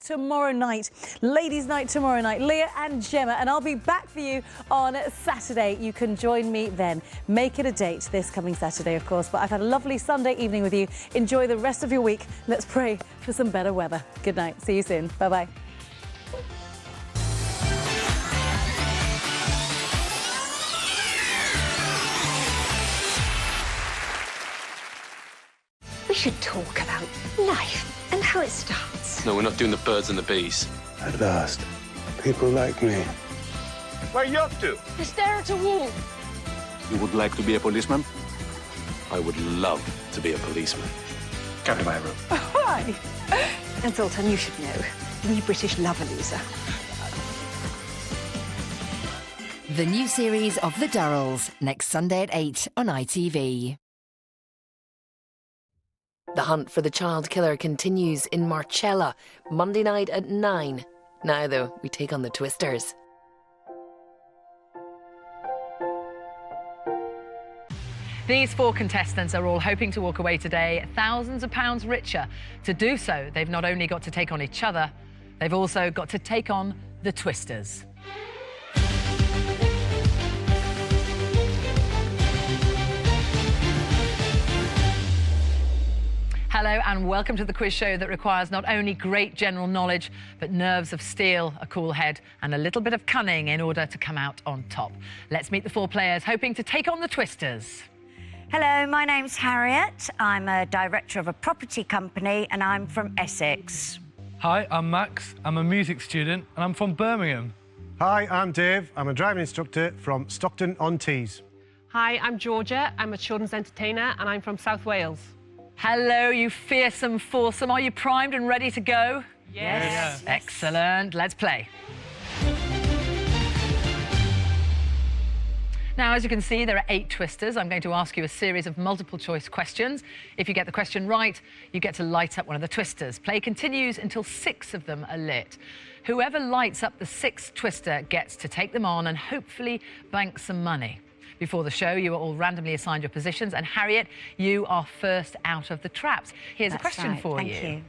tomorrow night. Ladies' night tomorrow night. Leah and Gemma, and I'll be back for you on Saturday. You can join me then. Make it a date this coming Saturday, of course. But I've had a lovely Sunday evening with you. Enjoy the rest of your week. Let's pray for some better weather. Good night. See you soon. Bye-bye. We should talk about life and how it starts. No, we're not doing the birds and the bees. At last, people like me. Where are you up to? To stare at a wall. You would like to be a policeman? I would love to be a policeman. Come to my room. Hi. And Zoltan, you should know, we British love a loser. The new series of The Durrells, next Sunday at 8 on ITV. The hunt for the child killer continues in Marcella, Monday night at 9. Now, though, we take on the Twisters. These 4 contestants are all hoping to walk away today thousands of pounds richer. To do so, they've not only got to take on each other, they've also got to take on the Twisters. Hello and welcome to the quiz show that requires not only great general knowledge, but nerves of steel, a cool head and a little bit of cunning in order to come out on top. Let's meet the 4 players hoping to take on the Twisters. Hello, my name's Harriet. I'm a director of a property company and I'm from Essex. Hi, I'm Max. I'm a music student and I'm from Birmingham. Hi, I'm Dave. I'm a driving instructor from Stockton-on-Tees. Hi, I'm Georgia. I'm a children's entertainer and I'm from South Wales. Hello, you fearsome foursome. Are you primed and ready to go? Yes. Excellent. Let's play. Now, as you can see, there are 8 Twisters. I'm going to ask you a series of multiple choice questions. If you get the question right, you get to light up one of the Twisters. Play continues until 6 of them are lit. Whoever lights up the 6th Twister gets to take them on and hopefully bank some money. Before the show, you were all randomly assigned your positions, and Harriet, you are first out of the traps. Here's a question for you. Thank you.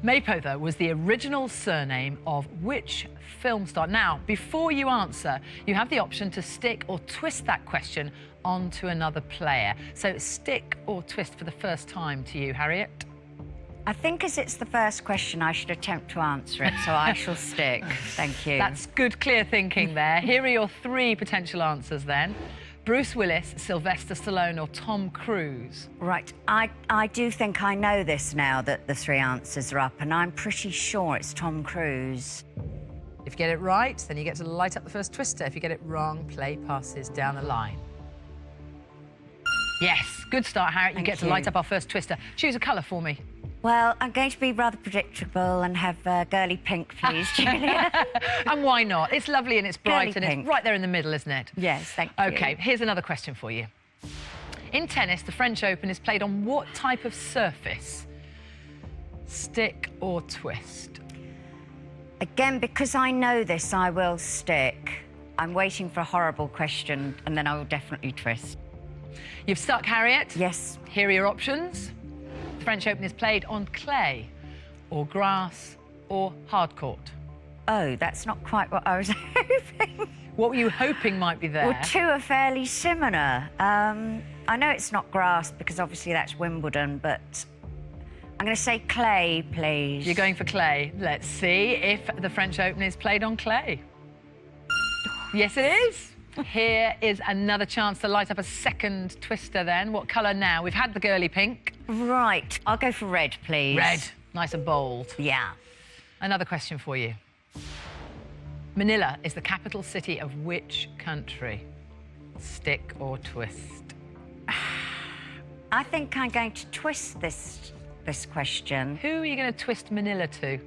Maypother was the original surname of which film star? Now, before you answer, you have the option to stick or twist that question onto another player. So stick or twist for the first time to you, Harriet. I think as it's the first question, I should attempt to answer it, so I shall stick. Thank you. That's good, clear thinking there. Here are your 3 potential answers then. Bruce Willis, Sylvester Stallone or Tom Cruise? Right, I do think I know this now that the 3 answers are up, and I'm pretty sure it's Tom Cruise. If you get it right, then you get to light up the first Twister. If you get it wrong, play passes down the line. Yes, good start, Harriet. You get to light up our first Twister. Choose a colour for me. Well, I'm going to be rather predictable and have girly pink, please, Julia. And why not? It's lovely and it's bright Girly and pink. it's right there in the middle, isn't it? Yes, thank you. OK, here's another question for you. In tennis, the French Open is played on what type of surface? Stick or twist? Again, because I know this, I will stick. I'm waiting for a horrible question, and then I will definitely twist. You've stuck, Harriet? Yes. Here are your options. The French Open is played on clay or grass or hard court. Oh, that's not quite what I was hoping. What were you hoping might be there? Well, 2 are fairly similar. I know it's not grass because obviously that's Wimbledon, but I'm going to say clay, please. You're going for clay. Let's see if the French Open is played on clay. Yes, it is. Here is another chance to light up a second Twister then. What colour now? We've had the girly pink. Right. I'll go for red, please. Red. Nice and bold. Yeah. Another question for you. Manila is the capital city of which country? Stick or twist? I think I'm going to twist this question. Who are you going to twist Manila to?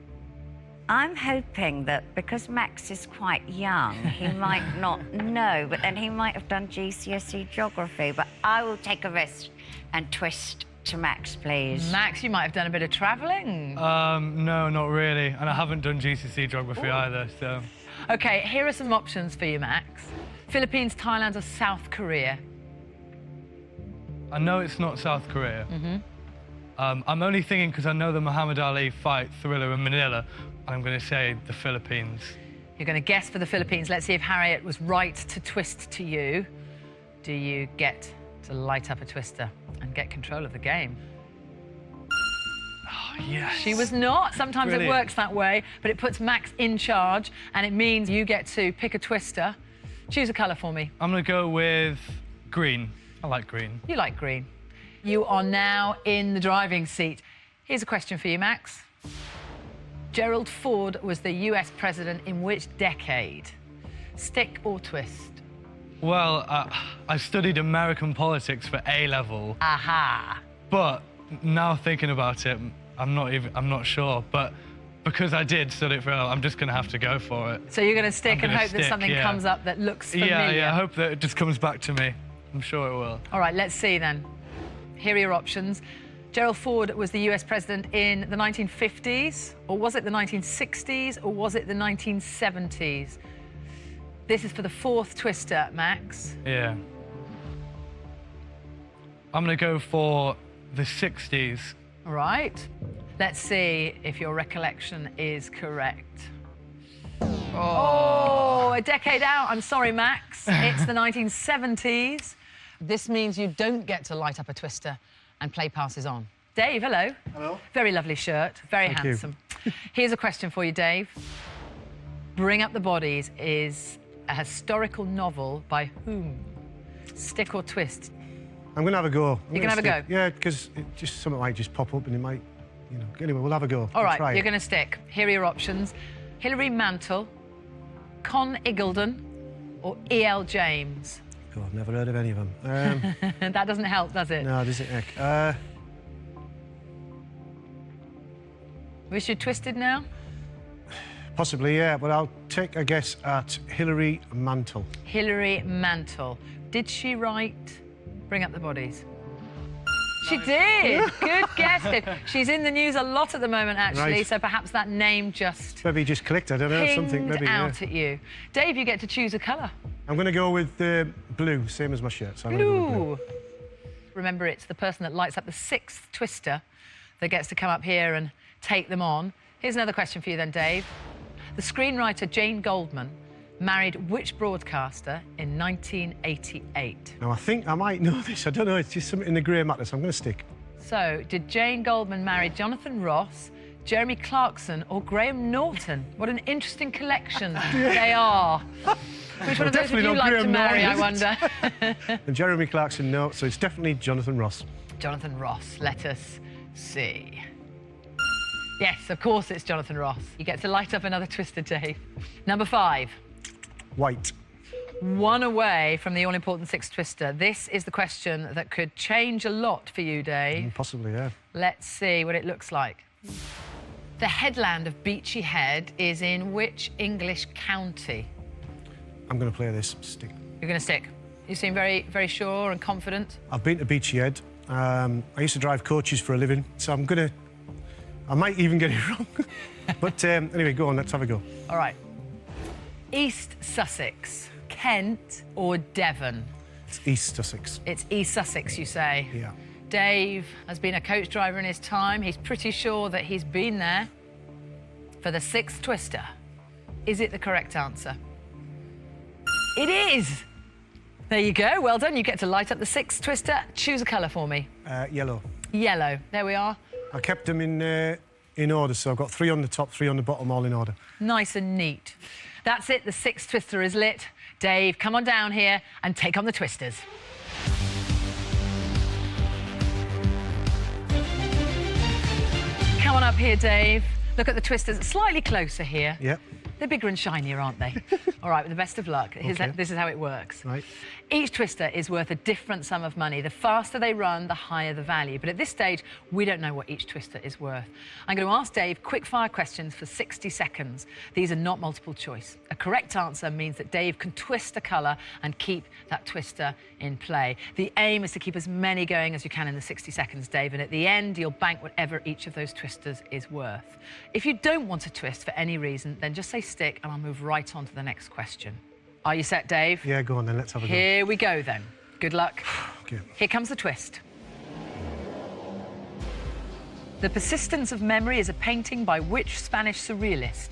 I'm hoping that because Max is quite young, he might not know, but then he might have done GCSE geography. But I will take a risk and twist to Max, please. Max, you might have done a bit of travelling. No, not really. And I haven't done GCSE geography either, so... OK, here are some options for you, Max. Philippines, Thailand or South Korea? I know it's not South Korea. I'm only thinking because I know the Muhammad Ali fight Thriller in Manila. I'm going to say the Philippines. You're going to guess for the Philippines. Let's see if Harriet was right to twist to you. Do you get to light up a twister and get control of the game? Oh, yes. She was not. Sometimes Brilliant. it works that way, but it puts Max in charge, and it means you get to pick a twister. Choose a colour for me. I'm going to go with green. I like green. You like green. You are now in the driving seat. Here's a question for you, Max. Gerald Ford was the US president in which decade? Stick or twist? Well, I studied American politics for A-level. Aha. But now thinking about it, I'm not sure. But because I did study it for A-level, I'm just going to have to go for it. So you're going to stick and hope that something comes up that looks familiar? Yeah, I hope that it just comes back to me. I'm sure it will. All right, let's see then. Here are your options. Gerald Ford was the US president in the 1950s, or was it the 1960s, or was it the 1970s? This is for the fourth twister, Max. Yeah. I'm going to go for the 60s. All right. Let's see if your recollection is correct. Oh, a decade out. I'm sorry, Max. It's the 1970s. This means you don't get to light up a twister and play passes on. Dave, hello. Hello. Very lovely shirt, very Thank handsome. Here's a question for you, Dave. Bring Up the Bodies is a historical novel by whom? Stick or twist? I'm going to have a go. You can have a go? Yeah, because something might just pop up and it might, you know. Anyway, we'll have a go. All right, try you're it. going to stick. Here are your options. Hilary Mantel, Con Iggulden, or E.L. James? God, I've never heard of any of them. That doesn't help, does it? No, does it, Nick? Wish you'd twisted now? Possibly, yeah, but I'll take a guess at Hilary Mantel. Hilary Mantel. Did she write Bring Up the Bodies? She did. Good guess, Dave. She's in the news a lot at the moment, actually, Right. so perhaps that name just Maybe just clicked, I don't know, something pinged maybe. out at you. Dave, you get to choose a colour. I'm going to go with blue, same as my shirt. So I'm gonna go with blue. Blue. Remember, it's the person that lights up the sixth twister that gets to come up here and take them on. Here's another question for you then, Dave. The screenwriter Jane Goldman married which broadcaster in 1988? Now, I think I might know this. I don't know, it's just something in the grey matter, so I'm going to stick. So, did Jane Goldman marry Jonathan Ross, Jeremy Clarkson, or Graham Norton? What an interesting collection they are. Which one of those would you like to marry, I wonder? And Jeremy Clarkson, no, so it's definitely Jonathan Ross. Jonathan Ross, let us see. Yes, of course it's Jonathan Ross. You get to light up another twister, Dave. Number 5. White. One away from the all-important sixth twister. This is the question that could change a lot for you, Dave. Possibly, yeah. Let's see what it looks like. The headland of Beachy Head is in which English county? I'm going to play this, stick. You're going to stick. You seem very, very sure and confident. I've been to Beachy Head. I used to drive coaches for a living, so I'm going to... I might even get it wrong. But anyway, go on, let's have a go. All right. East Sussex, Kent or Devon? It's East Sussex. It's East Sussex, you say? Yeah. Dave has been a coach driver in his time. He's pretty sure that he's been there for the sixth twister. Is it the correct answer? It is! There you go, well done. You get to light up the sixth twister. Choose a colour for me. Yellow. Yellow, there we are. I kept them in order, so I've got 3 on the top, 3 on the bottom, all in order. Nice and neat. That's it, the sixth twister is lit. Dave, come on down here and take on the twisters. Come on up here, Dave. Look at the twisters, slightly closer here. Yep. They're bigger and shinier, aren't they? All right, with the best of luck. Okay. This is how it works. Right. Each twister is worth a different sum of money. The faster they run, the higher the value. But at this stage, we don't know what each twister is worth. I'm going to ask Dave quick-fire questions for 60 seconds. These are not multiple choice. A correct answer means that Dave can twist a colour and keep that twister in play. The aim is to keep as many going as you can in the 60 seconds, Dave, and at the end, you'll bank whatever each of those twisters is worth. If you don't want to twist for any reason, then just say stick and I'll move right on to the next question. Are you set, Dave? Yeah, go on then, let's have a go. Here we go then. Good luck. Okay. Here comes the twist. The Persistence of Memory is a painting by which Spanish surrealist?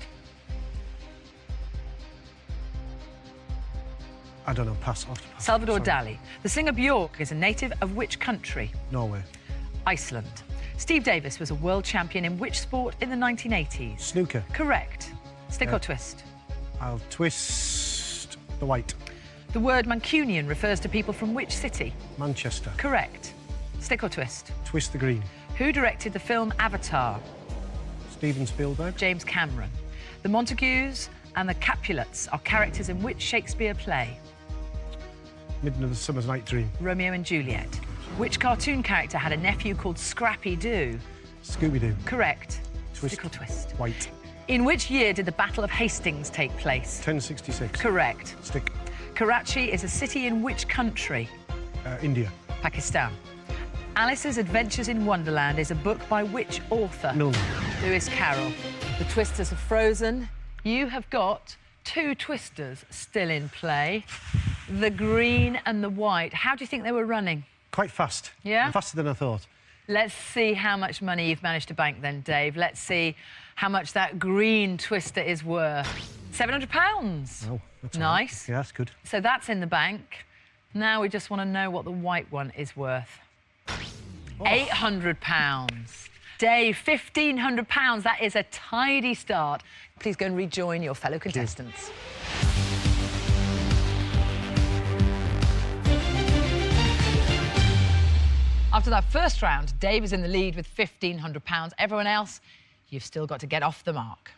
I don't know, pass off. Salvador Dali. The singer Björk is a native of which country? Norway. Iceland. Steve Davis was a world champion in which sport in the 1980s? Snooker. Correct. Stick or twist? I'll twist the white. The word Mancunian refers to people from which city? Manchester. Correct. Stick or twist? Twist the green. Who directed the film Avatar? Steven Spielberg. James Cameron. The Montagues and the Capulets are characters in which Shakespeare play? Midsummer's Night Dream. Romeo and Juliet. Which cartoon character had a nephew called Scrappy-Doo? Scooby-Doo. Correct. Twist. Stick or twist? White. In which year did the Battle of Hastings take place? 1066. Correct. Stick. Karachi is a city in which country? India. Pakistan. Alice's Adventures in Wonderland is a book by which author? Milne. Lewis Carroll. The Twisters are frozen. You have got 2 Twisters still in play. The green and the white. How do you think they were running? Quite fast. Yeah? Faster than I thought. Let's see how much money you've managed to bank then, Dave. Let's see how much that green Twister is worth. £700. Oh, that's nice. Right. Yeah, that's good. So that's in the bank. Now we just want to know what the white one is worth. Oh. £800. Dave, £1,500. That is a tidy start. Please go and rejoin your fellow contestants. After that first round, Dave is in the lead with £1,500. Everyone else, you've still got to get off the mark.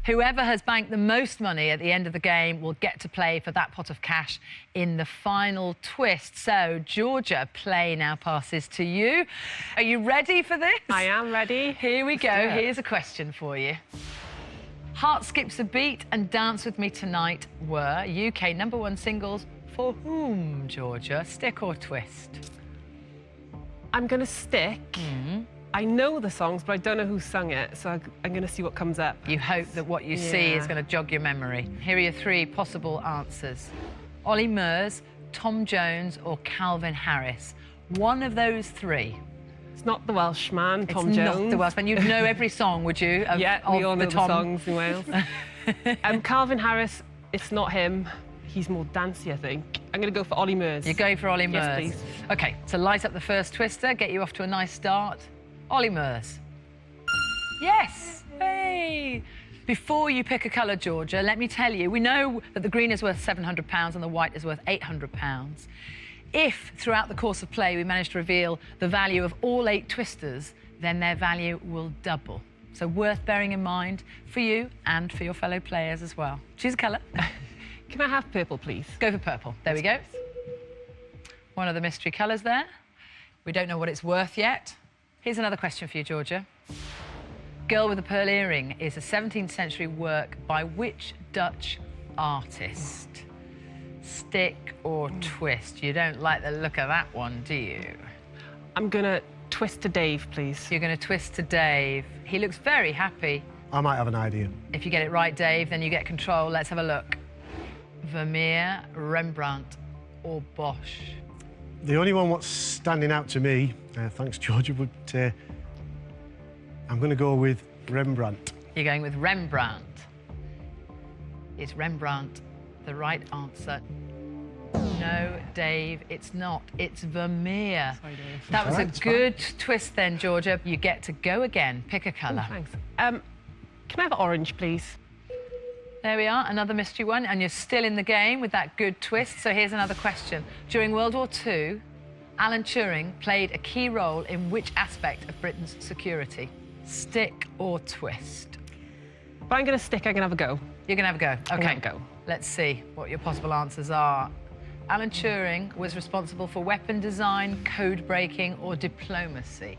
Whoever has banked the most money at the end of the game will get to play for that pot of cash in the final twist. So, Georgia, play now passes to you. Are you ready for this? I am ready. Here we go. Here's a question for you. Heart Skips a Beat and Dance With Me Tonight were UK #1 singles for whom, Georgia? Stick or twist? I'm going to stick. I know the songs, but I don't know who sung it, so I'm going to see what comes up. You hope that what you see is going to jog your memory. Here are your 3 possible answers. Ollie Murs, Tom Jones or Calvin Harris. One of those 3. It's not the Welshman, Tom It's Jones. not the Welshman. You'd know every song, would you? Yeah, we all know the songs in Wales. Calvin Harris, it's not him. He's more dancey, I think. I'm going to go for Ollie Murs. You're going for Ollie Murs? Yes, please. OK, so light up the first twister, get you off to a nice start. Ollie Murs. Yes! Hey! Before you pick a colour, Georgia, let me tell you, we know that the green is worth £700 and the white is worth £800. If, throughout the course of play, we manage to reveal the value of all 8 twisters, then their value will double. So worth bearing in mind for you and for your fellow players as well. Choose a colour. Can I have purple, please? Go for purple. There we go. One of the mystery colours there. We don't know what it's worth yet. Here's another question for you, Georgia. Girl with a Pearl Earring is a 17th century work by which Dutch artist? Stick or twist? You don't like the look of that one, do you? I'm going to twist to Dave, please. You're going to twist to Dave. He looks very happy. I might have an idea. If you get it right, Dave, then you get control. Let's have a look. Vermeer, Rembrandt or Bosch? The only one what's standing out to me, thanks, Georgia, but I'm going to go with Rembrandt. You're going with Rembrandt. Is Rembrandt the right answer? No, Dave, it's not. It's Vermeer. Sorry, Dave. That was a good twist then, Georgia. You get to go again. Pick a colour. Oh, thanks. Can I have orange, please? There we are, another mystery one, and you're still in the game with that good twist. So here's another question. During World War II, Alan Turing played a key role in which aspect of Britain's security? Stick or twist? But I'm going to stick. I'm going to have a go. You're going to have a go? OK. Have a go. Let's see what your possible answers are. Alan Turing was responsible for weapon design, code breaking or diplomacy?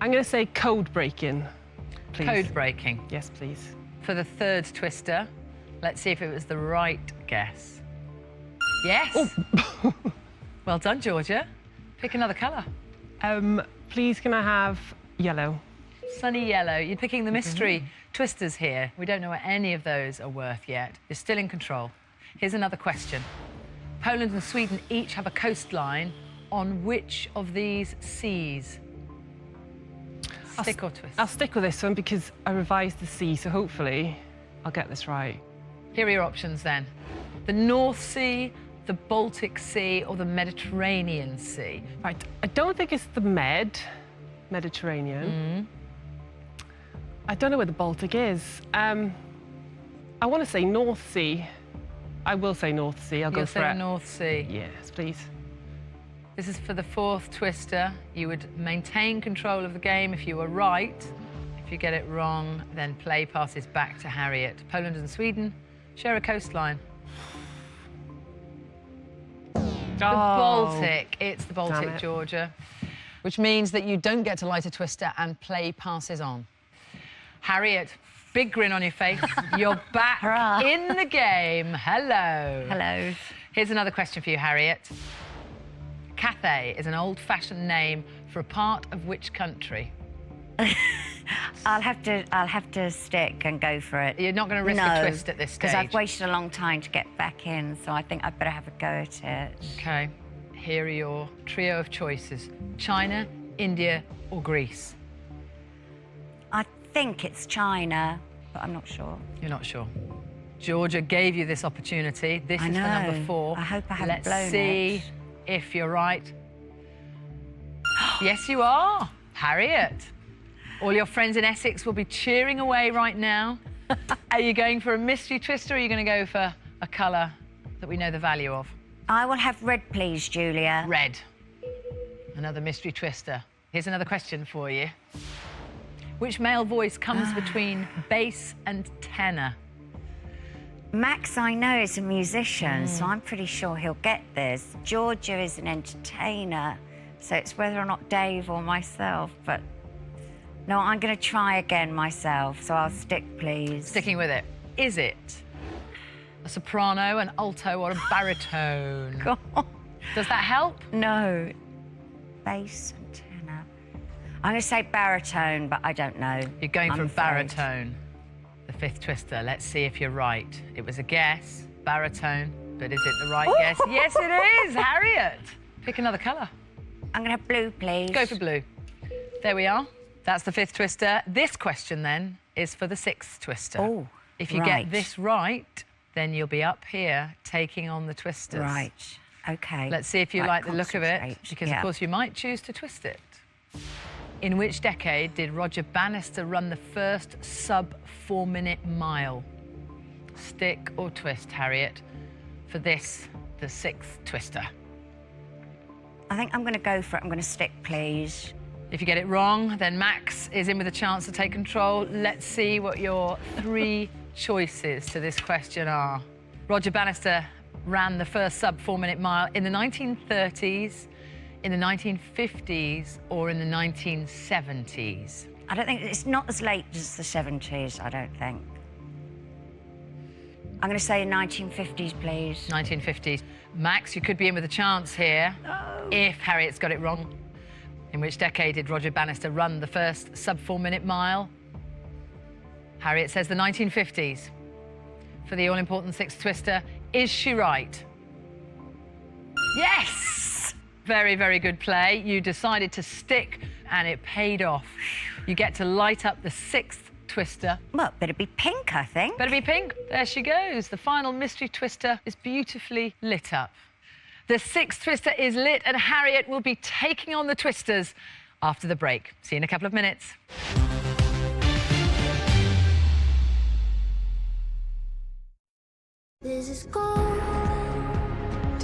I'm going to say code breaking, please. Code breaking? Yes, please. For the third twister, let's see if it was the right guess. Yes. Oh. Well done, Georgia. Pick another colour. Please, can I have yellow? Sunny yellow. You're picking the mystery twisters here. We don't know what any of those are worth yet. You're still in control. Here's another question. Poland and Sweden each have a coastline on which of these seas? Stick or twist? I'll stick with this one because I revised the C, so hopefully I'll get this right. Here are your options then. The North Sea, the Baltic Sea, or the Mediterranean Sea? Right, I don't think it's the Mediterranean. I don't know where the Baltic is. I want to say North Sea. I will say North Sea. I'll go for it. You'll say North Sea? Yes, please. This is for the fourth twister. You would maintain control of the game if you were right. If you get it wrong, then play passes back to Harriet. Poland and Sweden share a coastline. The Baltic. It's the Baltic, Georgia. Which means that you don't get to light a twister and play passes on. Harriet, big grin on your face. You're back in the game. Hello. Hello. Here's another question for you, Harriet. Cathay is an old-fashioned name for a part of which country? I'll have to stick and go for it. You're not going to risk a twist at this stage? Because I've waited a long time to get back in, so I think I'd better have a go at it. OK. Here are your trio of choices. China, India, or Greece? I think it's China, but I'm not sure. You're not sure. Georgia gave you this opportunity. This is for number 4. I hope I haven't blown Let's see if you're right. Yes, you are, Harriet. All your friends in Essex will be cheering away right now. Are you going for a mystery twister, or are you going to go for a colour that we know the value of? I will have red, please, Julia. Red. Another mystery twister. Here's another question for you. Which male voice comes between bass and tenor? Max, I know, is a musician, so I'm pretty sure he'll get this. Georgia is an entertainer, so it's whether or not Dave or myself, but... No, I'm going to try again myself, so I'll stick, please. Sticking with it. Is it a soprano, an alto, or a baritone? God. Does that help? No. Bass and tenor. I'm going to say baritone, but I don't know. You're going for a baritone. The fifth twister. Let's see if you're right. It was a guess, baritone, but is it the right guess? Yes, it is, Harriet. Pick another colour. I'm going to have blue, please. Go for blue. There we are. That's the fifth twister. This question, then, is for the sixth twister. Oh, if you get this right, then you'll be up here taking on the twisters. Right. OK. Let's see if you like the look of it, because, of course, you might choose to twist it. In which decade did Roger Bannister run the first sub-4-minute mile? Stick or twist, Harriet, for this, the sixth twister? I think I'm going to go for it. I'm going to stick, please. If you get it wrong, then Max is in with a chance to take control. Let's see what your 3 choices to this question are. Roger Bannister ran the first sub-4-minute mile in the 1930s, in the 1950s, or in the 1970s? I don't think... It's not as late as the 70s, I don't think. I'm going to say 1950s, please. 1950s. Max, you could be in with a chance here if Harriet's got it wrong. In which decade did Roger Bannister run the first sub-4-minute mile? Harriet says the 1950s. For the all-important sixth twister, is she right? Yes! Very, very good play. You decided to stick, and it paid off. You get to light up the sixth twister. Well, better be pink, I think. Better be pink. There she goes. The final mystery twister is beautifully lit up. The sixth twister is lit, and Harriet will be taking on the twisters after the break. See you in a couple of minutes. Did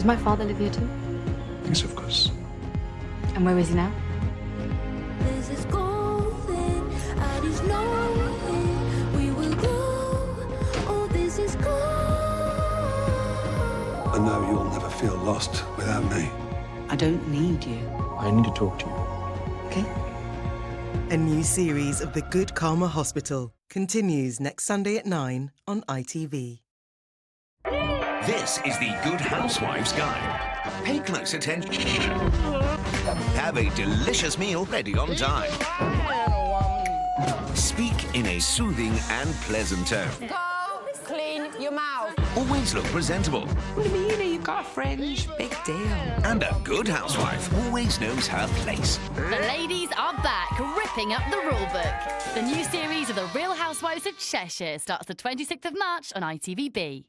my father live here too? Yes, of course. And where is he now? I know you'll never feel lost without me. I don't need you. I need to talk to you. Okay? A new series of The Good Karma Hospital continues next Sunday at 9 on ITV. This is the Good Housewives Guide. Pay close attention. Have a delicious meal ready on time. Speak in a soothing and pleasant tone. Go clean your mouth. always look presentable. What do you mean? You got a fringe? Big deal. And a good housewife always knows her place. The ladies are back, ripping up the rule book. The new series of The Real Housewives of Cheshire starts the 26th of March on ITVB.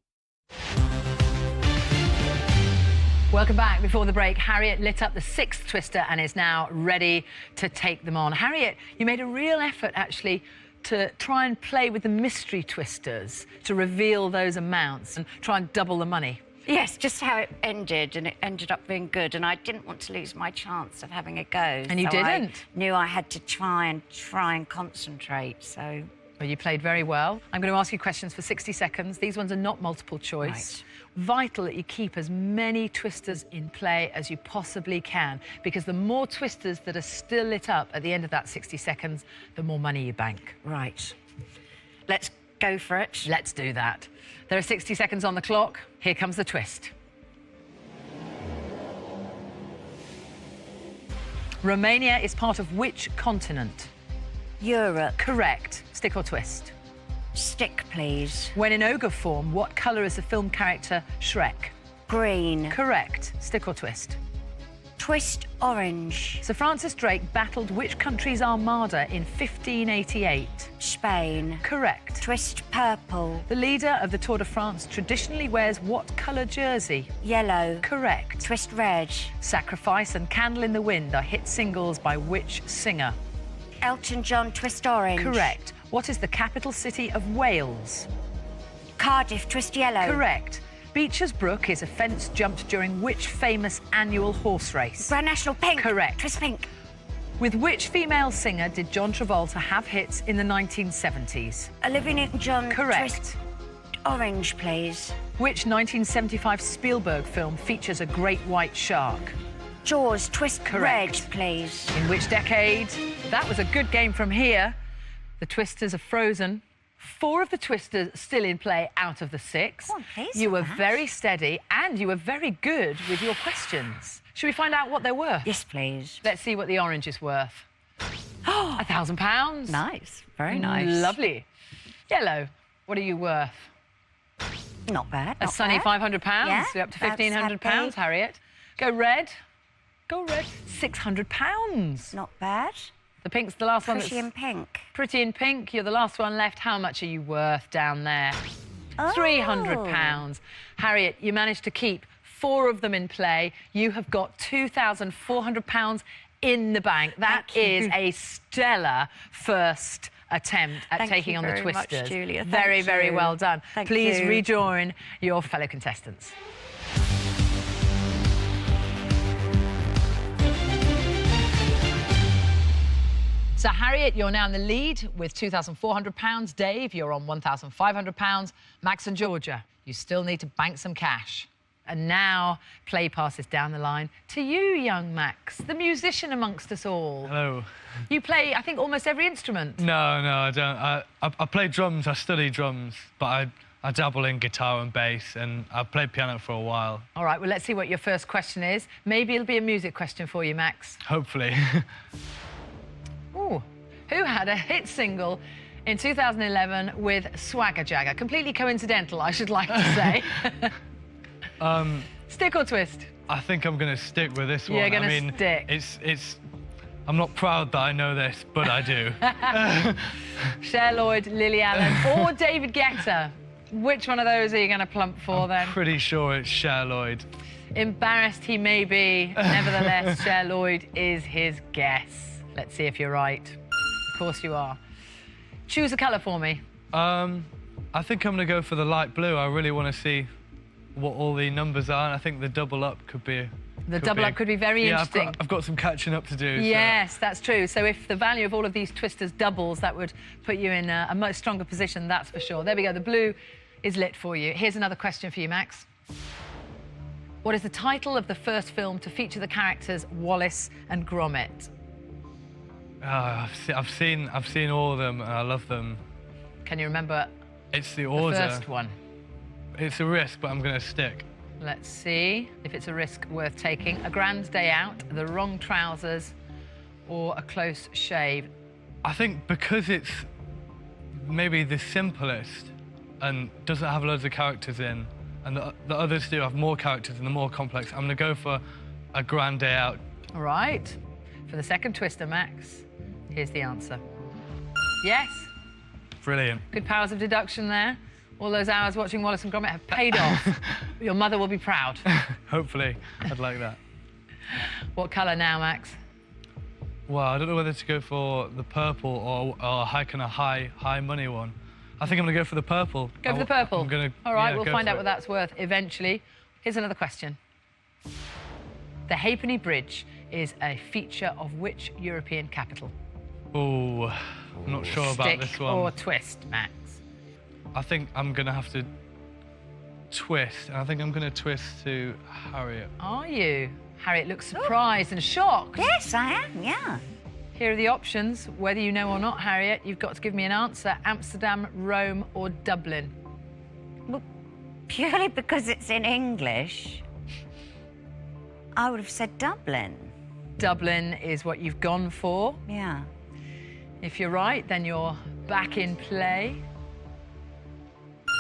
Welcome back. Before the break, Harriet lit up the 6th twister and is now ready to take them on. Harriet, you made a real effort, actually, to try and play with the mystery twisters to reveal those amounts and try and double the money. Yes, just how it ended, and it ended up being good, and I didn't want to lose my chance of having a go. And you so didn't? I knew I had to try and concentrate, so... Well, you played very well. I'm going to ask you questions for 60 seconds. These ones are not multiple choice. Right. Vital that you keep as many twisters in play as you possibly can, because the more twisters that are still lit up at the end of that 60 seconds, the more money you bank. Right. Let's go for it. Let's do that. There are 60 seconds on the clock. Here comes the twist. Romania is part of which continent? Europe. Correct. Stick or twist? Stick, please. When in ogre form, what colour is the film character Shrek? Green. Correct. Stick or twist? Twist, orange. Sir Francis Drake battled which country's armada in 1588? Spain. Correct. Twist, purple. The leader of the Tour de France traditionally wears what colour jersey? Yellow. Correct. Twist, red. Sacrifice and Candle in the Wind are hit singles by which singer? Elton John, Twist, orange. Correct. What is the capital city of Wales? Cardiff, twist, yellow. Correct. Beecher's Brook is a fence jumped during which famous annual horse race? Grand National, pink. Correct. Twist, pink. With which female singer did John Travolta have hits in the 1970s? Olivia Newton-John. Correct. Twist, orange, please. Which 1975 Spielberg film features a great white shark? Jaws, twist, Correct. red, please. In which decade? That was a good game from here. The twisters are frozen. 4 of the twisters still in play out of the 6. Come on, please. You were very steady and you were very good with your questions. Should we find out what they're worth? Yes, please. Let's see what the orange is worth. £1,000. Nice. Very nice. Lovely. Yellow, what are you worth? Not bad. A sunny £500. Yeah, You're up to that's £1,500, happy. Harriet. Go red. Go red. £600. Not bad. The pink's the last one. Pretty in pink. Pretty in pink. You're the last one left. How much are you worth down there? Oh. £300. Harriet, you managed to keep 4 of them in play. You have got £2,400 in the bank. That is a stellar first attempt at taking on the twisters. Thank you very much, Julia. Very, very well done. Thank Please you. rejoin your fellow contestants. So, Harriet, you're now in the lead with £2,400. Dave, you're on £1,500. Max and Georgia, you still need to bank some cash. And now, play passes down the line to you, young Max, the musician amongst us all. Hello. You play, I think, almost every instrument. No, I don't. I play drums, I study drums, but I dabble in guitar and bass, and I've played piano for a while. All right, well, let's see what your first question is. Maybe it'll be a music question for you, Max. Hopefully. Ooh. Who had a hit single in 2011 with Swagger Jagger? Completely coincidental, I should like to say. Stick or twist? I think I'm going to stick with this one. You're going to stick. It's... I'm not proud that I know this, but I do. Cher Lloyd, Lily Allen, or David Guetta? Which one of those are you going to plump for, then? Pretty sure it's Cher Lloyd. Embarrassed he may be. Nevertheless, Cher Lloyd is his guess. Let's see if you're right. Of course you are. Choose a colour for me. I think I'm going to go for the light blue. I really want to see what all the numbers are, and I think the double up could be... The double up could be very interesting. I've got some catching up to do. Yes, that's true. So if the value of all of these twisters doubles, that would put you in a much stronger position, that's for sure. There we go. The blue is lit for you. Here's another question for you, Max. What is the title of the first film to feature the characters Wallace and Gromit? I've seen all of them, and I love them. Can you remember it's the order. The first one? It's a risk, but I'm going to stick. Let's see if it's a risk worth taking. A Grand Day Out, The Wrong Trousers, or A Close Shave? I think because it's maybe the simplest and doesn't have loads of characters in, and the others do have more characters and they're more complex. I'm going to go for A Grand Day Out. All right. For the second twister, Max, here's the answer. Yes. Brilliant. Good powers of deduction there. All those hours watching Wallace and Gromit have paid off. Your mother will be proud. Hopefully. I'd like that. What colour now, Max? Well, I don't know whether to go for the purple or a high money one. I think I'm going to go for the purple. Go for the purple? I'm going to, all right, yeah, we'll find out what that's worth eventually. Here's another question. The Halfpenny Bridge is a feature of which European capital? Oh, I'm not sure about this one. Or twist, Max? I think I'm going to have to twist, and I think I'm going to twist to Harriet. Are you? Harriet looks surprised and shocked. Yes, I am, yeah. Here are the options. Whether you know or not, Harriet, you've got to give me an answer. Amsterdam, Rome or Dublin? Well, purely because it's in English, I would have said Dublin. Dublin is what you've gone for. Yeah. If you're right, then you're back in play.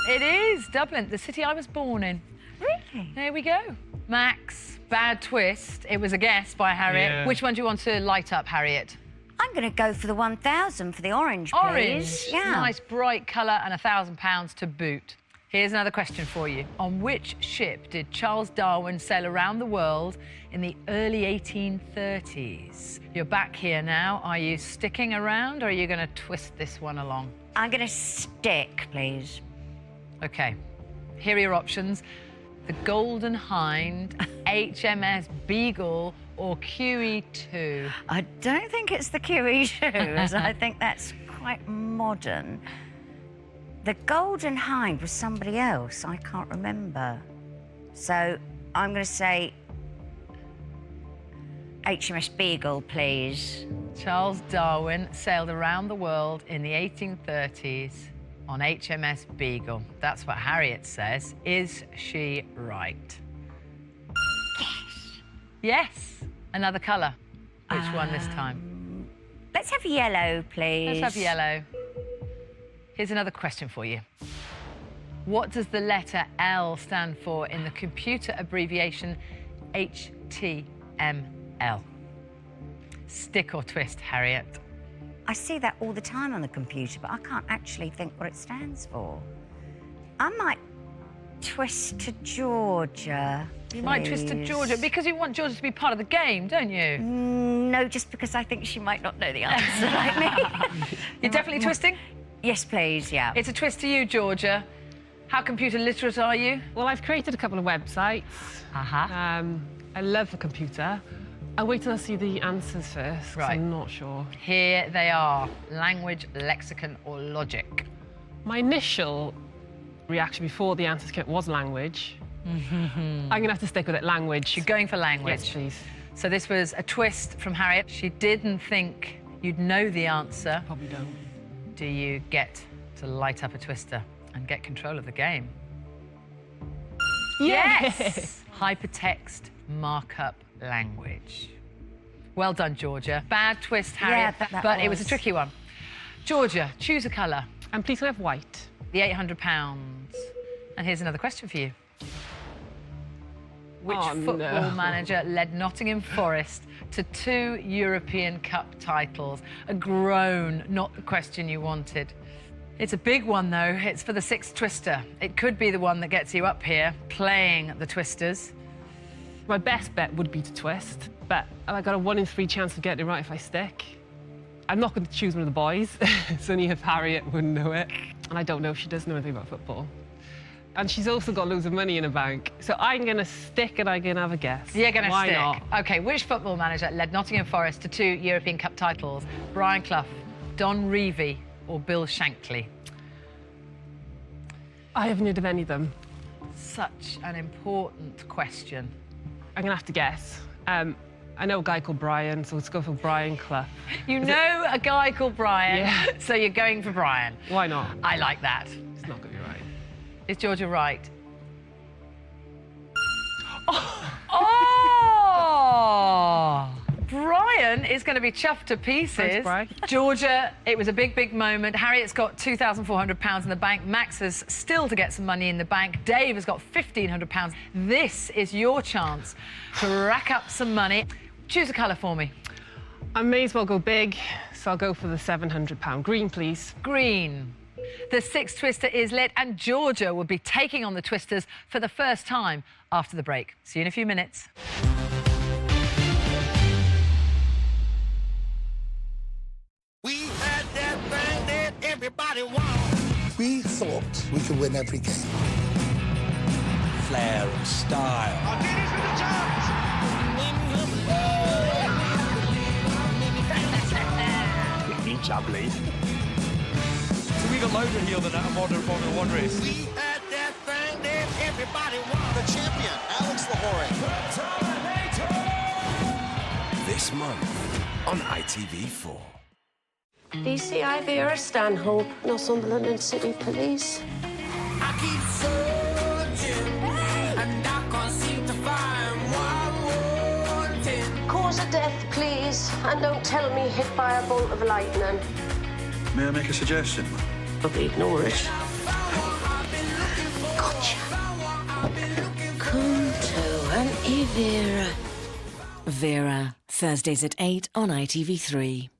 It is Dublin, the city I was born in. Really? There we go. Max, bad twist. It was a guess by Harriet. Yeah. Which one do you want to light up, Harriet? I'm going to go for the 1,000 for the orange, please. Orange. Yeah. Nice bright colour and £1,000 to boot. Here's another question for you. On which ship did Charles Darwin sail around the world in the early 1830s? You're back here now. Are you sticking around or are you going to twist this one along? I'm going to stick, please. OK. Here are your options. The Golden Hind, HMS Beagle or QE2? I don't think it's the QE2, as I think that's quite modern. The Golden Hind was somebody else. I can't remember. So I'm going to say HMS Beagle, please. Charles Darwin sailed around the world in the 1830s on HMS Beagle. That's what Harriet says. Is she right? Yes. Yes. Another colour. Which one this time? Let's have yellow, please. Let's have yellow. Here's another question for you. What does the letter L stand for in the computer abbreviation HTML? Stick or twist, Harriet? I see that all the time on the computer, but I can't actually think what it stands for. I might twist to Georgia. You might twist to Georgia because you want Georgia to be part of the game, don't you? No, just because I think she might not know the answer like me. You're definitely twisting? Yes, please, yeah. It's a twist to you, Georgia. How computer literate are you? Well, I've created a couple of websites. I love the computer. I'll wait till I see the answers first, 'cause Right. I'm not sure. Here they are. Language, lexicon or logic? My initial reaction before the answers came was language. I'm going to have to stick with it, language. You're going for language? Yes, please. So this was a twist from Harriet. She didn't think you'd know the answer. Probably don't. Do you get to light up a twister and get control of the game? Yes! Hypertext markup language. Well done, Georgia. Bad twist, Harriet, Yeah, but it was a tricky one. Georgia, choose a colour. And please can I have white? The £800. And here's another question for you. Which football manager led Nottingham Forest to 2 European Cup titles? A groan, not the question you wanted. It's a big one, though. It's for the 6th twister. It could be the one that gets you up here, playing the twisters. My best bet would be to twist, but I've got a 1 in 3 chance of getting it right if I stick. I'm not going to choose one of the boys. It's only if Harriet wouldn't know it. And I don't know if she does know anything about football. And she's also got loads of money in her bank. So I'm going to stick and I'm going to have a guess. You're going to stick? Why not? OK, which football manager led Nottingham Forest to 2 European Cup titles? Brian Clough, Don Revie or Bill Shankly? I haven't heard of any of them. Such an important question. I'm going to have to guess. I know a guy called Brian, so let's go for Brian Clough. You know a guy called Brian, Yeah. so you're going for Brian. Why not? I like that. It's not going to be right. Is Georgia right? Oh! Brian Brian is going to be chuffed to pieces. Thanks, Brian. Georgia, it was a big, big moment. Harriet's got £2,400 in the bank. Max has still to get some money in the bank. Dave has got £1,500. This is your chance to rack up some money. Choose a colour for me. I may as well go big, so I'll go for the £700. Green, please. Green. The sixth twister is lit, and Georgia will be taking on the twisters for the first time after the break. See you in a few minutes. We had that thing that everybody wants. We thought we could win every game. Flair and style. Each, I believe. So we got loads of heel than that modern Formula One race. We had that thing that everybody wants. The champion, Alex Lahore. This month on ITV4. DCI Vera Stanhope, Northumberland and City Police. I keep searching, and I can't seem to find what I'm wanting. Cause of death, please, and don't tell me hit by a bolt of lightning. May I make a suggestion? Probably ignore it. Gotcha. Come to Auntie Vera. Vera, Thursdays at 8 on ITV3.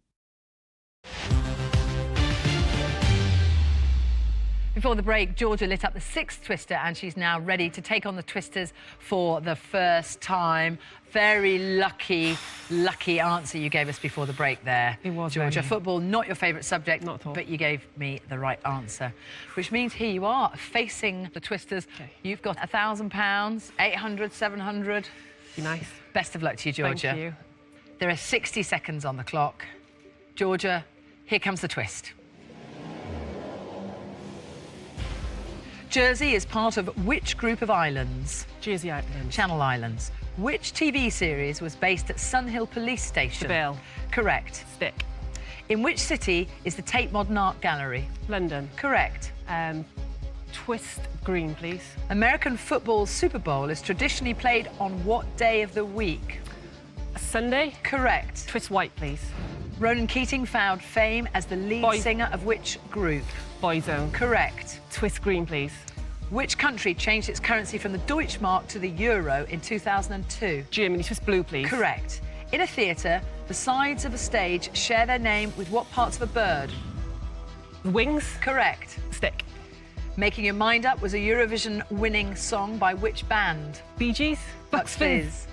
Before the break, Georgia lit up the sixth twister, and she's now ready to take on the twisters for the first time. Very lucky answer you gave us before the break there. It was, Georgia. really. Football, not your favourite subject, Not at all. but you gave me the right answer. Which means here you are, facing the twisters. Okay. You've got £1,000, 800, 700. Be nice. Best of luck to you, Georgia. Thank you. There are 60 seconds on the clock. Georgia, here comes the twist. Jersey is part of which group of islands? Jersey Islands. Channel Islands. Which TV series was based at Sunhill Police Station? The Bill. Correct. Stick. In which city is the Tate Modern Art Gallery? London. Correct. Twist green, please. American football's Super Bowl is traditionally played on what day of the week? A Sunday. Correct. Twist white, please. Ronan Keating found fame as the lead singer of which group? Boyzone. Correct. Twist green, please. Which country changed its currency from the Deutschmark to the euro in 2002? Germany. Twist blue, please. Correct. In a theatre, the sides of a stage share their name with what parts of a bird? Wings. Correct. Stick. Making Your Mind Up was a Eurovision-winning song by which band? Bee Gees. Bucks Fizz.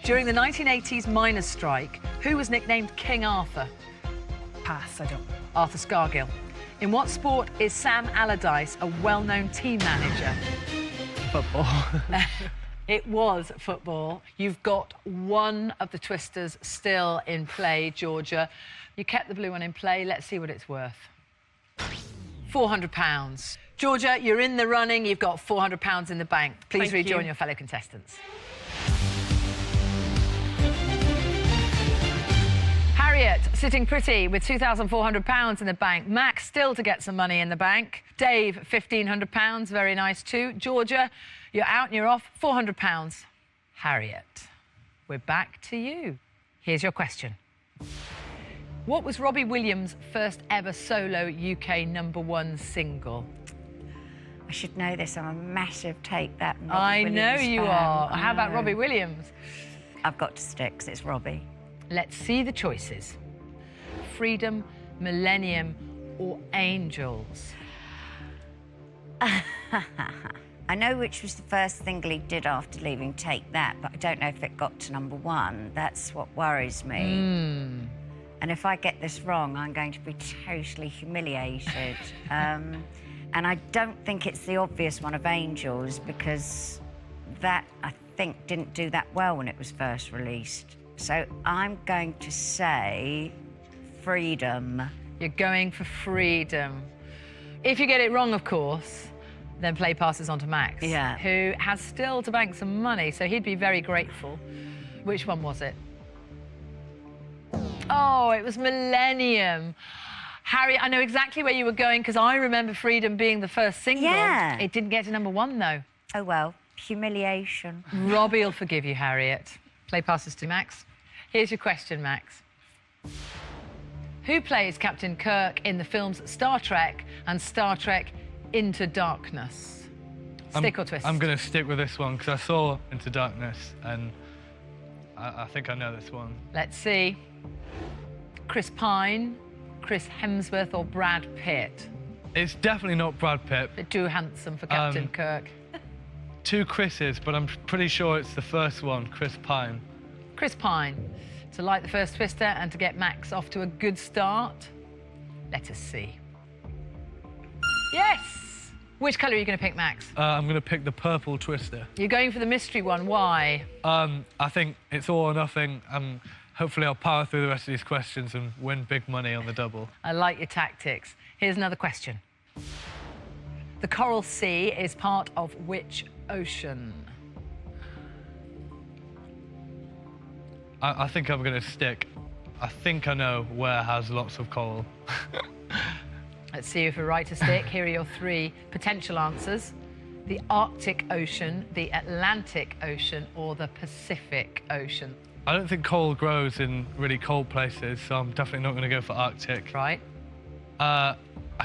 During the 1980s miners' strike, who was nicknamed King Arthur? Pass, I don't. Arthur Scargill. In what sport is Sam Allardyce a well-known team manager? Football. It was football. You've got one of the twisters still in play, Georgia. You kept the blue one in play. Let's see what it's worth. £400. Georgia, you're in the running. You've got £400 in the bank. Please Thank rejoin you. your fellow contestants. Harriet, sitting pretty with £2,400 in the bank. Max, still to get some money in the bank. Dave, £1,500, very nice too. Georgia, you're out and you're off, £400. Harriet, we're back to you. Here's your question. What was Robbie Williams' first ever solo UK #1 single? I should know this. I'm a massive Take That and Robbie I Williams know you fan. are. I How about know. Robbie Williams? I've got to stick 'cause it's Robbie. Let's see the choices. Freedom, Millennium, or Angels? I know which was the first single he did after leaving Take That, but I don't know if it got to #1. That's what worries me. And if I get this wrong, I'm going to be totally humiliated. And I don't think it's the obvious one of Angels, because that, I think, didn't do that well when it was first released. So I'm going to say Freedom. You're going for Freedom. If you get it wrong, of course, then play passes on to Max, Yeah. who has still to bank some money, so he'd be very grateful. Which one was it? Oh, it was Millennium. Harry, I know exactly where you were going, because I remember Freedom being the first single. Yeah. It didn't get to #1, though. Oh, well, humiliation. Robbie will forgive you, Harriet. Play passes to Max. Here's your question, Max. Who plays Captain Kirk in the films Star Trek and Star Trek Into Darkness? Stick or twist? I'm going to stick with this one because I saw Into Darkness and I think I know this one. Let's see. Chris Pine, Chris Hemsworth or Brad Pitt? It's definitely not Brad Pitt. Bit too handsome for Captain Kirk. Two Chris's, but I'm pretty sure it's the first one, Chris Pine. Chris Pine. To light the first twister and to get Max off to a good start, let us see. Yes! Which colour are you going to pick, Max? I'm going to pick the purple twister. You're going for the mystery one. Why? I think it's all or nothing. Hopefully I'll power through the rest of these questions and win big money on the double. I like your tactics. Here's another question. The Coral Sea is part of which ocean? I think I'm going to stick. I think I know where has lots of coral. Let's see if we're right to stick. Here are your three potential answers. The Arctic Ocean, the Atlantic Ocean, or the Pacific Ocean? I don't think coral grows in really cold places, so I'm definitely not going to go for Arctic. Right. I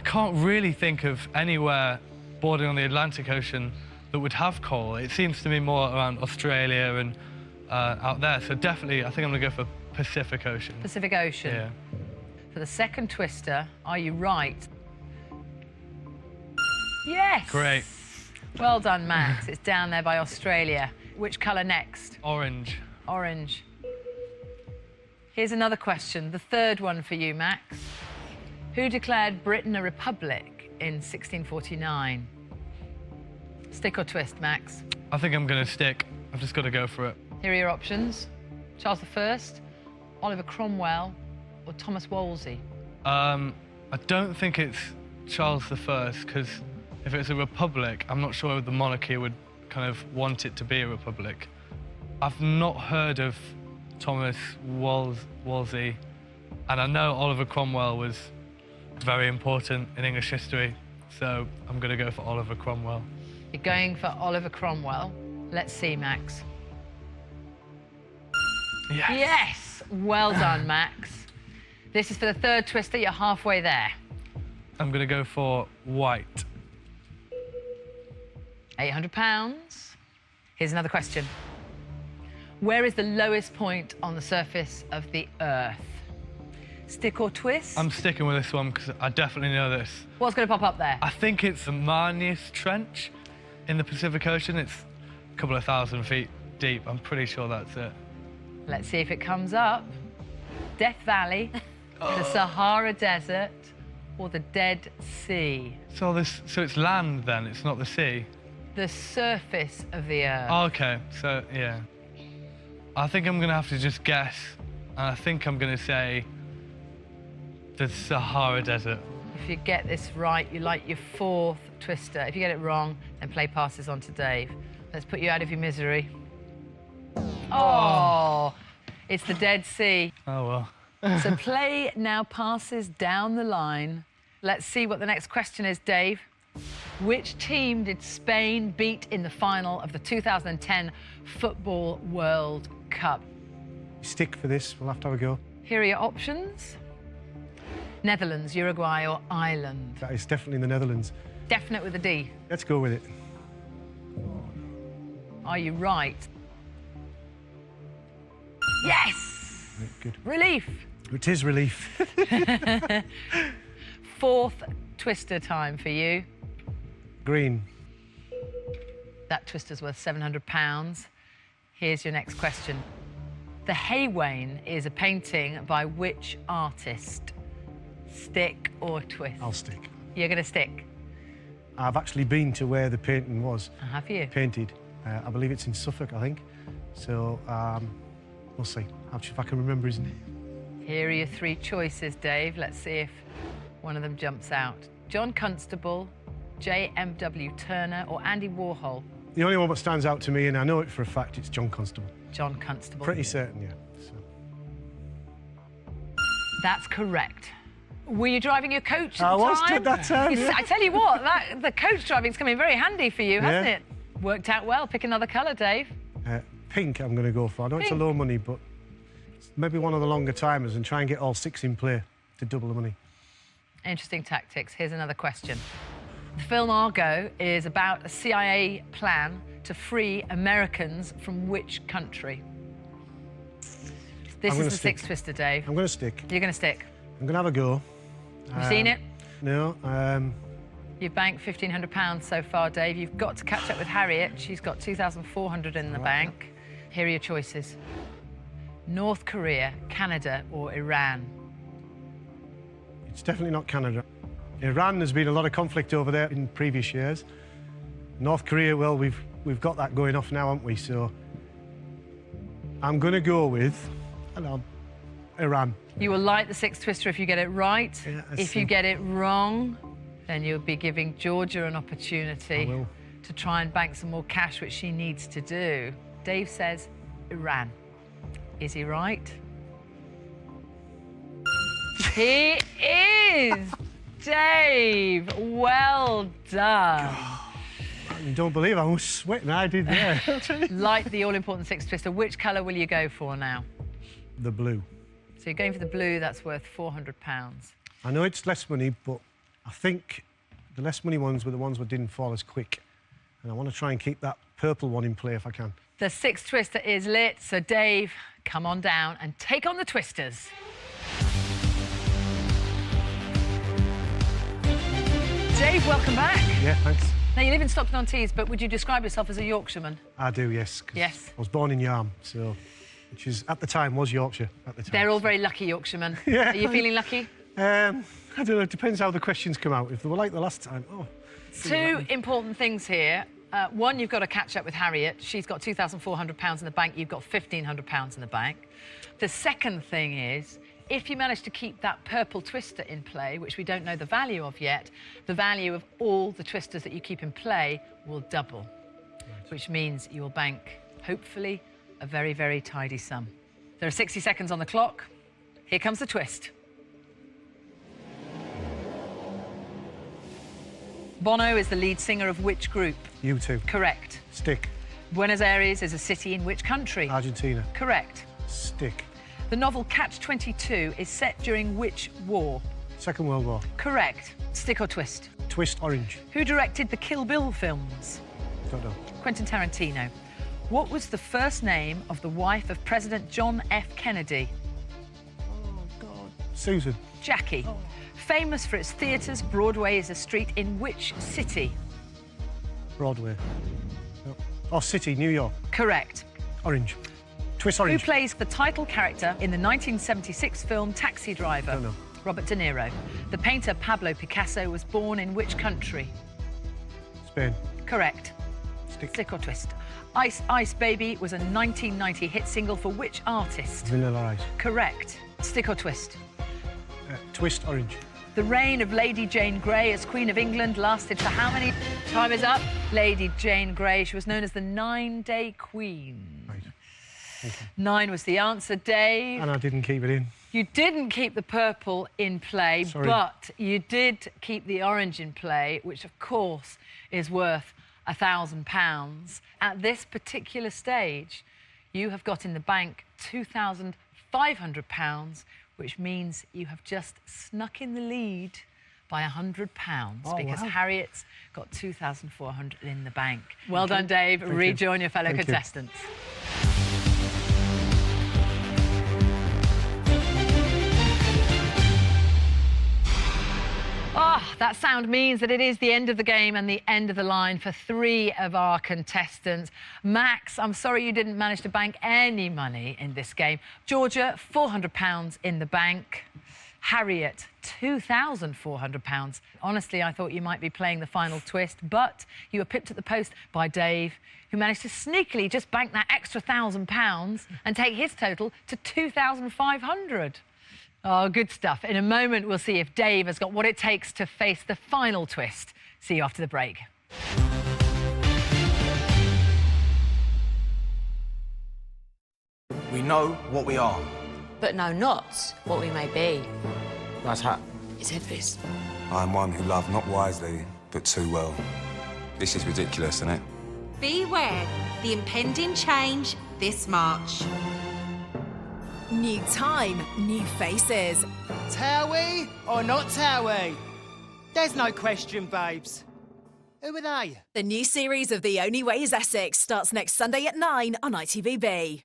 can't really think of anywhere bordering on the Atlantic Ocean that would have coral. It seems to me more around Australia and out there, so definitely I think I'm going to go for Pacific Ocean. Pacific Ocean. Yeah. For the second twister, are you right? Yes! Great. Well done, Max. It's down there by Australia. Which colour next? Orange. Orange. Here's another question, the third one for you, Max. Who declared Britain a republic in 1649? Stick or twist, Max? I think I'm going to stick. I've just got to go for it. Here are your options. Charles I, Oliver Cromwell, or Thomas Wolsey? I don't think it's Charles I, because if it's a republic, I'm not sure the monarchy would kind of want it to be a republic. I've not heard of Thomas Wolsey, and I know Oliver Cromwell was very important in English history, so I'm going to go for Oliver Cromwell. You're going for Oliver Cromwell. Let's see, Max. Yes! Yes! Well done, Max. This is for the third twister. You're halfway there. I'm going to go for white. £800. Here's another question. Where is the lowest point on the surface of the Earth? Stick or twist? I'm sticking with this one because I definitely know this. What's going to pop up there? I think it's the Marnius Trench in the Pacific Ocean. It's a couple of 1,000 feet deep. I'm pretty sure that's it. Let's see if it comes up. Death Valley, the Sahara Desert, or the Dead Sea? So it's land then, it's not the sea? The surface of the Earth. Oh, okay, so yeah. I think I'm going to have to just guess, and I think I'm going to say the Sahara Desert. If you get this right, you like your fourth twister. If you get it wrong, then play passes on to Dave. Let's put you out of your misery. Oh, it's the Dead Sea. Oh, well. So play now passes down the line. Let's see what the next question is, Dave. Which team did Spain beat in the final of the 2010 Football World Cup? Stick for this, we'll have to have a go. Here are your options. Netherlands, Uruguay or Ireland? That is definitely the Netherlands. Definite with a D. Let's go with it. Are you right? Yes! Good. Relief. It is relief. Fourth twister time for you. Green. That twister's worth £700. Here's your next question. The Haywain is a painting by which artist? Stick or twist? I'll stick. You're going to stick? I've actually been to where the painting was. Have you? Painted. I believe it's in Suffolk, I think. So, we'll see. If I can remember his name. Here are your three choices, Dave. Let's see if one of them jumps out. John Constable, J.M.W. Turner, or Andy Warhol? The only one that stands out to me, and I know it for a fact, it's John Constable. John Constable. Pretty certain, yeah. So. That's correct. Were you driving your coach at the time? time? I was at that time, yeah. I tell you what, the coach driving's come in very handy for you, hasn't it? Worked out well. Pick another colour, Dave. Pink, I'm going to go for. I know it's a low money, but maybe one of the longer timers and try and get all 6 in play to double the money. Interesting tactics. Here's another question. The film Argo is about a CIA plan to free Americans from which country? This is the sixth twister, Dave. I'm going to stick. You're going to stick? I'm going to have a go. Have you seen it? No. You've banked £1,500 so far, Dave. You've got to catch up with Harriet. She's got $2,400 in the bank. Here are your choices. North Korea, Canada or Iran? It's definitely not Canada. Iran, there's been a lot of conflict over there in previous years. North Korea, well, we've got that going off now, haven't we? So I'm going to go with, Iran. You will like the sixth twister if you get it right. Yeah, if you get it wrong, then you'll be giving Georgia an opportunity to try and bank some more cash, which she needs to do. Dave says Iran. Is he right? He is! Dave, well done. You don't believe how much sweating I did there. Like the all-important sixth twister, which colour will you go for now? The blue. So you're going for the blue, that's worth £400. I know it's less money, but I think the less money ones were the ones that didn't fall as quick. And I want to try and keep that purple one in play if I can. The sixth twister is lit, so Dave, come on down and take on the twisters. Dave, welcome back. Yeah, thanks. Now, you live in Stockton-on-Tees, but would you describe yourself as a Yorkshireman? I do, yes. Yes. I was born in Yarm, so, which is, at the time, was Yorkshire at the time. They're all very lucky Yorkshiremen. Yeah. Are you feeling lucky? I don't know, it depends how the questions come out. If they were like the last time, Two important things here. One, you've got to catch up with Harriet. She's got £2,400 in the bank. You've got £1,500 in the bank. The second thing is, if you manage to keep that purple twister in play, which we don't know the value of yet, the value of all the twisters that you keep in play will double, which means you will bank, hopefully, a very, very tidy sum. There are 60 seconds on the clock. Here comes the twist. Bono is the lead singer of which group? U2. Correct. Stick. Buenos Aires is a city in which country? Argentina. Correct. Stick. The novel Catch-22 is set during which war? Second World War. Correct. Stick or twist? Twist orange. Who directed the Kill Bill films? Don't know. Quentin Tarantino. What was the first name of the wife of President John F. Kennedy? Oh, God. Susan. Jackie. Oh. Famous for its theatres, Broadway is a street in which city? Broadway. No. Oh, city, New York. Correct. Orange. Twist orange. Who plays the title character in the 1976 film Taxi Driver? Don't know. Robert De Niro. The painter Pablo Picasso was born in which country? Spain. Correct. Stick or twist? Ice Ice Baby was a 1990 hit single for which artist? Vanilla Ice. Correct. Stick or twist? Twist orange. The reign of Lady Jane Grey as Queen of England lasted for how many? Time is up. Lady Jane Grey, she was known as the 9-Day Queen. Right. Thank you. 9 was the answer, Dave. And I didn't keep it in. You didn't keep the purple in play, Sorry. but you did keep the orange in play, which, of course, is worth £1,000. At this particular stage, you have got in the bank £2,500, which means you have just snuck in the lead by £100 because wow. Harriet's got $2,400 in the bank. Well done, Dave. Rejoin your fellow contestants. Oh, that sound means that it is the end of the game and the end of the line for 3 of our contestants. Max, I'm sorry you didn't manage to bank any money in this game. Georgia, £400 in the bank. Harriet, £2,400. Honestly, I thought you might be playing the final twist, but you were pipped at the post by Dave, who managed to sneakily just bank that extra £1,000 and take his total to £2,500. Oh, good stuff. In a moment, we'll see if Dave has got what it takes to face the final twist. See you after the break. We know what we are. But know not what we may be. Nice hat. It's Edvis. I am one who loved not wisely, but too well. This is ridiculous, isn't it? Beware the impending change this March. New time, new faces. Towie or not Towie? There's no question, babes. Who are they? The new series of The Only Way is Essex starts next Sunday at 9 on ITVB.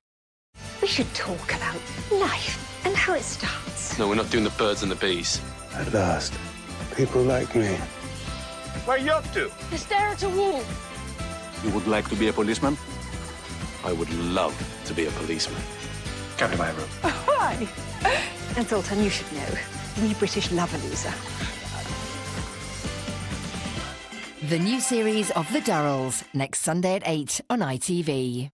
We should talk about life and how it starts. No, we're not doing the birds and the bees. At last, people like me. Where are you up to? To stare at a wall. You would like to be a policeman? I would love to be a policeman. Come to my room. Why? And Zoltan, you should know. We British love a loser. The new series of The Durrells, next Sunday at 8 on ITV.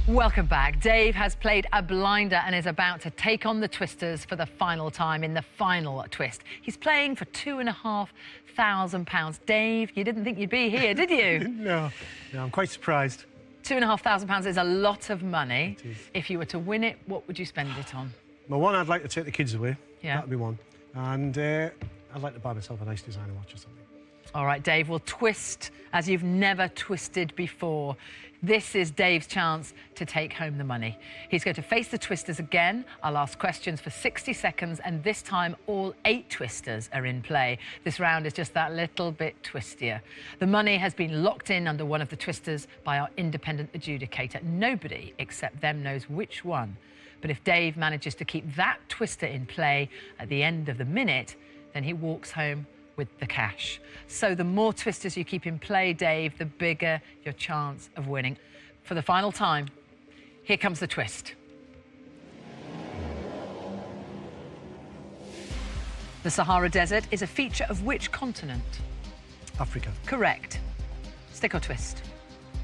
Welcome back. Dave has played a blinder and is about to take on the Twisters for the final time in the final twist. He's playing for £2,500. Dave, you didn't think you'd be here, did you? No, I'm quite surprised. £2,500 is a lot of money. If you were to win it, what would you spend it on? Well, one, I'd like to take the kids away. Yeah. That'd be one. And I'd like to buy myself a nice designer watch or something. All right, Dave, we'll twist as you've never twisted before. This is Dave's chance to take home the money. He's going to face the Twisters again. I'll ask questions for 60 seconds, and this time all 8 Twisters are in play. This round is just that little bit twistier. The money has been locked in under one of the Twisters by our independent adjudicator. Nobody except them knows which one. But if Dave manages to keep that Twister in play at the end of the minute, then he walks home with the cash. So the more Twisters you keep in play, Dave, the bigger your chance of winning. For the final time, here comes the twist. The Sahara Desert is a feature of which continent? Africa. Correct. Stick or twist?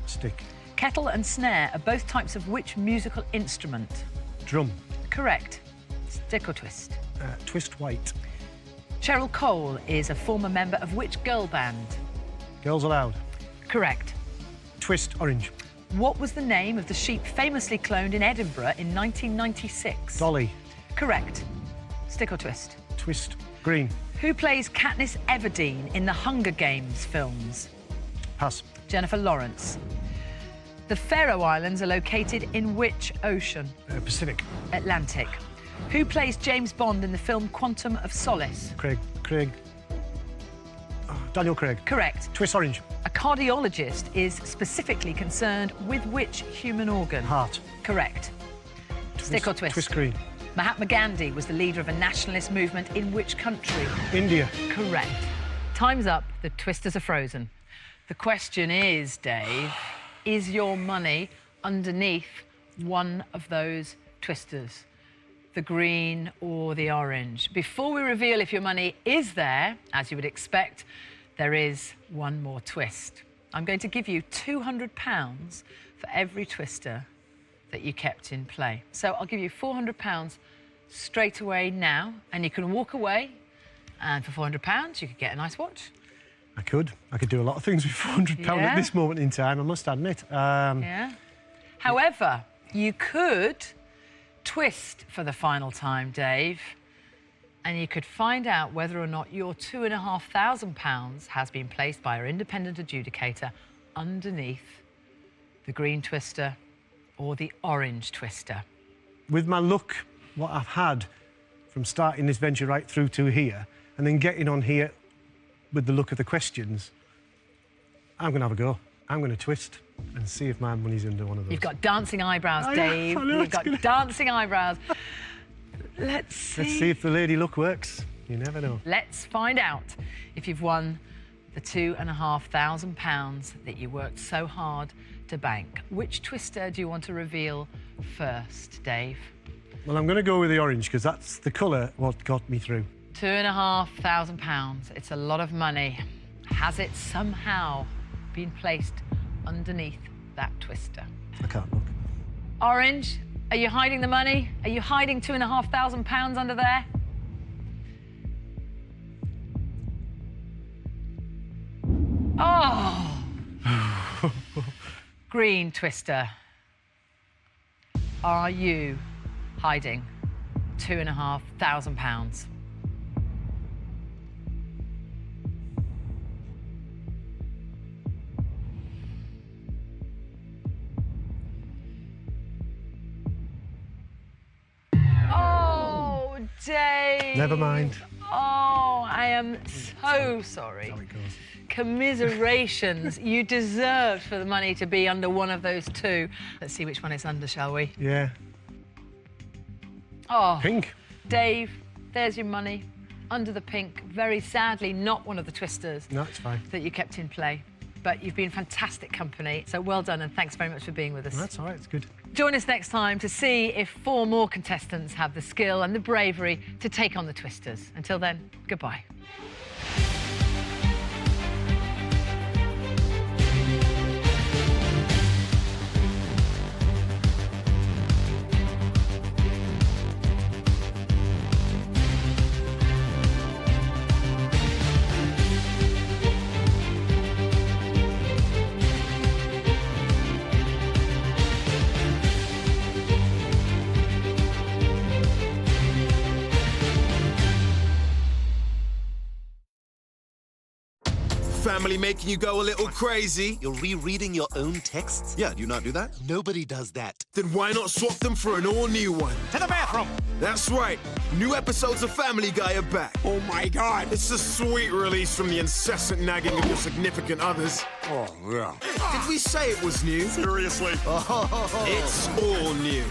Stick. Kettle and snare are both types of which musical instrument? Drum. Correct. Stick or twist? Twist white. Cheryl Cole is a former member of which girl band? Girls Aloud. Correct. Twist orange. What was the name of the sheep famously cloned in Edinburgh in 1996? Dolly. Correct. Stick or twist? Twist green. Who plays Katniss Everdeen in the Hunger Games films? Pass. Jennifer Lawrence. The Faroe Islands are located in which ocean? Pacific. Atlantic. Who plays James Bond in the film Quantum of Solace? Daniel Craig. Correct. Twist orange. A cardiologist is specifically concerned with which human organ? Heart. Correct. Stick or twist? Twist green. Mahatma Gandhi was the leader of a nationalist movement in which country? India. Correct. Time's up. The Twisters are frozen. The question is, Dave, is your money underneath one of those Twisters? The green or the orange? Before we reveal if your money is there, as you would expect, there is one more twist. I'm going to give you £200 for every Twister that you kept in play. So I'll give you £400 straight away now, and you can walk away, and for £400 you could get a nice watch. I could do a lot of things with £400 at this moment in time, I must admit. Yeah. However, you could twist for the final time, Dave, and you could find out whether or not your £2,500 has been placed by our independent adjudicator underneath the green Twister or the orange Twister. With my luck, what I've had from starting this venture right through to here, and then getting on here with the look of the questions, I'm going to have a go. I'm going to twist and see if my money's under one of those. You've got dancing eyebrows, Dave. You've got dancing eyebrows. Let's see if the lady luck works. You never know. Let's find out if you've won the £2,500 that you worked so hard to bank. Which Twister do you want to reveal first, Dave? Well, I'm going to go with the orange, because that's the colour what got me through. £2,500. It's a lot of money. Has it somehow been placed underneath that Twister? I can't look. Orange, are you hiding the money? Are you hiding £2,500 under there? Oh! Green Twister. Are you hiding £2,500? Dave. Never mind. Oh, I am so sorry. Commiserations. You deserved for the money to be under one of those two. Let's see which one it's under, shall we? Yeah. Oh. Pink. Dave, there's your money. Under the pink. Very sadly, not one of the twisters. No, it's fine. That you kept in play. But you've been fantastic company. So well done, and thanks very much for being with us. That's all right, it's good. Join us next time to see if 4 more contestants have the skill and the bravery to take on the twisters. Until then, goodbye. Family making you go a little crazy. You're rereading your own texts? Yeah, do you not do that? Nobody does that. Then why not swap them for an all-new one? To the bathroom! That's right. New episodes of Family Guy are back. Oh my God. It's a sweet release from the incessant nagging of your significant others. Oh, yeah. Did we say it was new? Seriously? It's all new.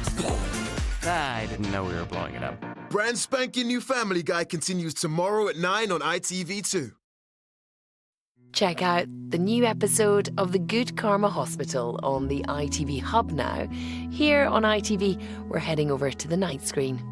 I didn't know we were blowing it up. Brand spanking new Family Guy continues tomorrow at 9 on ITV2. Check out the new episode of The Good Karma Hospital on the ITV Hub now. Here on ITV, we're heading over to the night screen.